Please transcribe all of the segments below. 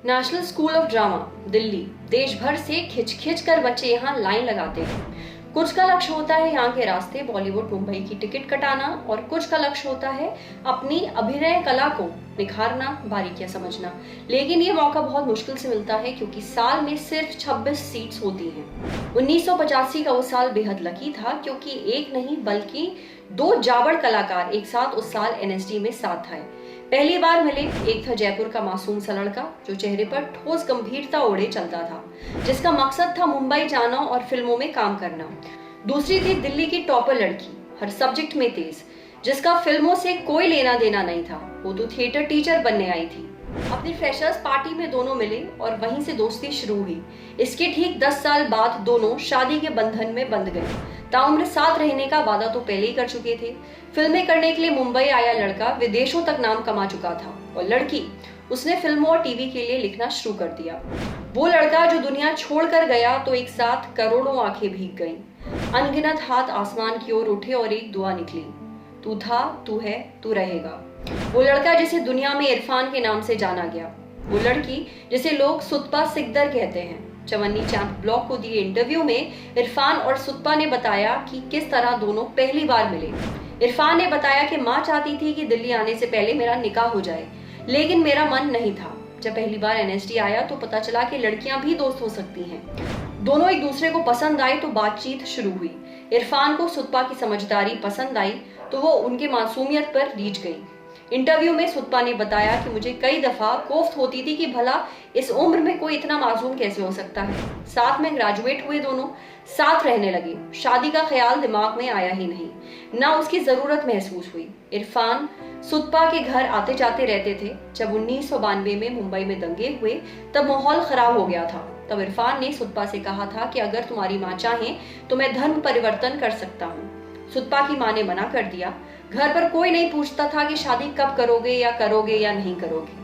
National school of drama Delhi. देश भर से खिंच खिंच कर बच्चे यहाँ लाइन लगाते हैं। कुछ का लक्ष्य होता है यहाँ के रास्ते बॉलीवुड मुंबई की टिकट कटाना और कुछ का लक्ष्य होता है अपनी अभिनय कला को निखारना, बारीकियां समझना। लेकिन ये मौका बहुत मुश्किल से मिलता है क्योंकि साल में सिर्फ 26 सीट्स होती हैं। 1985 का वो साल बेहद लकी था क्योंकि एक नहीं बल्कि 2 जाबड़ कलाकार एक साथ उस साल एनएसडी में साथ आए। पहली बार मिले। एक था जयपुर का मासूम सा लड़का जो चेहरे पर ठोस गंभीरता ओढ़े चलता था, जिसका मकसद था मुंबई जाना और फिल्मों में काम करना। दूसरी थी दिल्ली की टॉपर लड़की, हर सब्जेक्ट में तेज, जिसका फिल्मों से कोई लेना देना नहीं था। वो तो थिएटर टीचर बनने आई थी। अपनी फ्रेशर्स पार्टी में दोनों मिले और वहीं से दोस्ती शुरू हुई। इसके ठीक 10 साल बाद दोनों शादी के बंधन में बंध गए। ताउम्र साथ रहने का वादा तो पहले ही कर चुके थे। फिल्में करने के लिए मुंबई आया लड़का विदेशों तक नाम कमा चुका था और लड़की, उसने फिल्मों और टीवी के लिए लिखना शुरू कर दिया। वो लड़का जो दुनिया छोड़कर गया तो एक साथ करोड़ों आंखें भीग गईं। अनगिनत हाथ आसमान की ओर उठे और एक दुआ निकली, तू था, तू है, तू रहेगा। वो लड़का जिसे दुनिया में इरफान के नाम से जाना गया। वो लड़की जिसे लोग सुतपा सिकदर कहते हैं। चवन्नी चांद ब्लॉग को दिए इंटरव्यू में इरफान और सुतपा ने बताया कि किस तरह दोनों पहली बार मिले। इरफान ने बताया कि माँ चाहती थी कि दिल्ली आने से पहले मेरा निकाह हो जाए, लेकिन मेरा मन नहीं था। जब पहली बार एनएसडी आया तो पता चला कि लड़कियां भी दोस्त हो सकती हैं। दोनों एक दूसरे को पसंद आए तो बातचीत शुरू हुई। इरफान को सुतपा की समझदारी पसंद आई तो वो उनके मासूमियत पर रीझ गई। इंटरव्यू में सुतपा ने बताया कि मुझे कई दफा कोफ्त होती थी कि भला इस उम्र में कोई इतना मासूम कैसे हो सकता है। साथ में ग्रेजुएट हुए, दोनों साथ रहने लगे। शादी का ख्याल दिमाग में आया ही नहीं, ना उसकी जरूरत महसूस हुई। इरफान सुतपा के घर आते जाते रहते थे। जब 1992 में मुंबई में दंगे हुए तब माहौल खराब हो गया था। तब इरफान ने सुतपा से कहा था कि अगर तुम्हारी माँ चाहे तो मैं धर्म परिवर्तन कर सकता हूँ। सुतपा की माँ ने मना कर दिया। घर पर कोई नहीं पूछता था कि शादी कब करोगे या नहीं करोगे।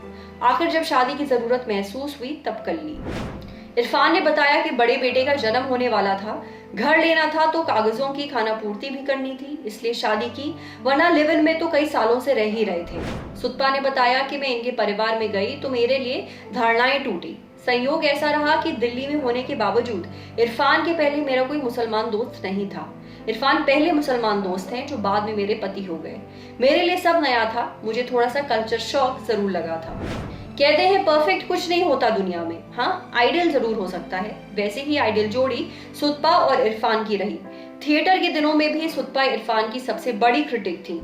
आखिर जब शादी की जरूरत महसूस हुई तब कर ली। इरफान ने बताया कि बड़े बेटे का जन्म होने वाला था, घर लेना था तो कागजों की खानापूर्ति भी करनी थी, इसलिए शादी की, वरना लिव इन में तो कई सालों से रह ही रहे थे। सुतपा ने बताया कि मैं इनके परिवार में गई तो मेरे लिए धारणाएं टूटी। संयोग ऐसा रहा कि दिल्ली में होने के बावजूद इरफान के पहले मेरा कोई मुसलमान दोस्त नहीं था। इरफान पहले मुसलमान दोस्त हैं जो बाद में मेरे पति हो गए। मेरे लिए सब नया था, मुझे थोड़ा सा कल्चर शॉक जरूर लगा था। कहते हैं परफेक्ट कुछ नहीं होता दुनिया में, हाँ आइडियल जरूर हो सकता है। वैसे ही आइडियल जोड़ी सुतपा और इरफान की रही। थिएटर के दिनों में भी सुतपा इरफान की सबसे बड़ी क्रिटिक थी।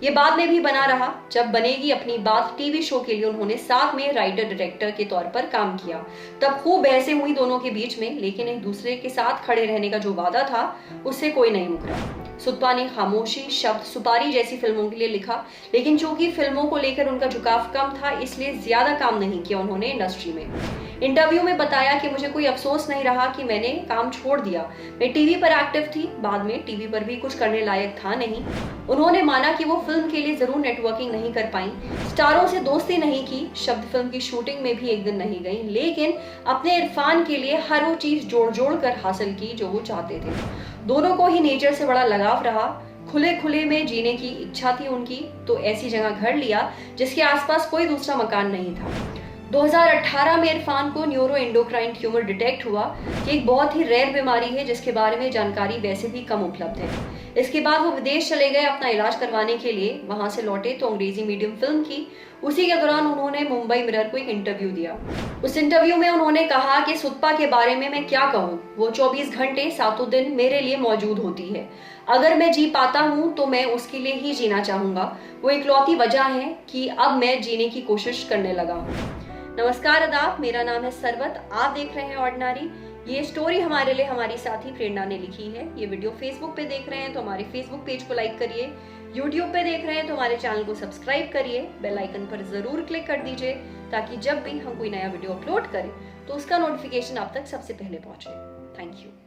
ये बाद में भी बना रहा। जब बनेगी अपनी बात टीवी शो के लिए उन्होंने साथ में राइटर डायरेक्टर के तौर पर काम किया। तब खूब बहसें हुई दोनों के बीच में, लेकिन एक दूसरे के साथ खड़े रहने का जो वादा था उससे कोई नहीं मुकरा। सुतपा ने खामोशी, शब्द, सुपारी जैसी फिल्मों के लिए लिखा, लेकिन चूंकि फिल्मों को लेकर उनका झुकाव कम था इसलिए ज्यादा काम नहीं किया उन्होंने इंडस्ट्री में। इंटरव्यू में बताया कि मुझे कोई अफसोस नहीं रहा कि मैंने काम छोड़ दिया। मैं टीवी पर एक्टिव थी, बाद में टीवी पर भी कुछ करने लायक था नहीं। उन्होंने माना कि वो फिल्म के लिए जरूर नेटवर्किंग नहीं कर पाई, स्टारों से दोस्ती नहीं की, शब्द फिल्म की शूटिंग में भी एक दिन नहीं गई, लेकिन अपने इरफान के लिए हर वो चीज जोड़ जोड़ कर हासिल की जो वो चाहते थे। दोनों को ही नेचर से बड़ा लगाव रहा। खुले खुले में जीने की इच्छा थी उनकी, तो ऐसी जगह घर लिया जिसके आसपास कोई दूसरा मकान नहीं था। 2018 में इरफान को न्यूरो एंडोक्राइन ट्यूमर डिटेक्ट हुआ कि एक बहुत ही रेयर बीमारी है जिसके बारे में जानकारी वैसे भी कम उपलब्ध है। इसके बाद वो विदेश चले गए अपना इलाज करवाने के लिए। वहां से लौटे तो अंग्रेजी मीडियम फिल्म की। उसी के दौरान उन्होंने मुंबई मिरर को एक इंटरव्यू दिया। उस इंटरव्यू में उन्होंने कहा कि सुतपा के बारे में मैं क्या कहूँ, वो 24 घंटे 7 दिन मेरे लिए मौजूद होती है। अगर मैं जी पाता हूँ तो मैं उसके लिए ही जीना चाहूंगा। वो इकलौती वजह है कि अब मैं जीने की कोशिश करने लगा हूँ। नमस्कार, आदाब, मेरा नाम है सरवत। आप देख रहे हैं ऑर्डिनरी। ये स्टोरी हमारे लिए हमारी साथी प्रेरणा ने लिखी है। ये वीडियो फेसबुक पे देख रहे हैं तो हमारे फेसबुक पेज को लाइक करिए। यूट्यूब पे देख रहे हैं तो हमारे चैनल को सब्सक्राइब करिए। बेल आइकन पर जरूर क्लिक कर दीजिए ताकि जब भी हम कोई नया वीडियो अपलोड करें तो उसका नोटिफिकेशन आप तक सबसे पहले पहुंचे। Thank you.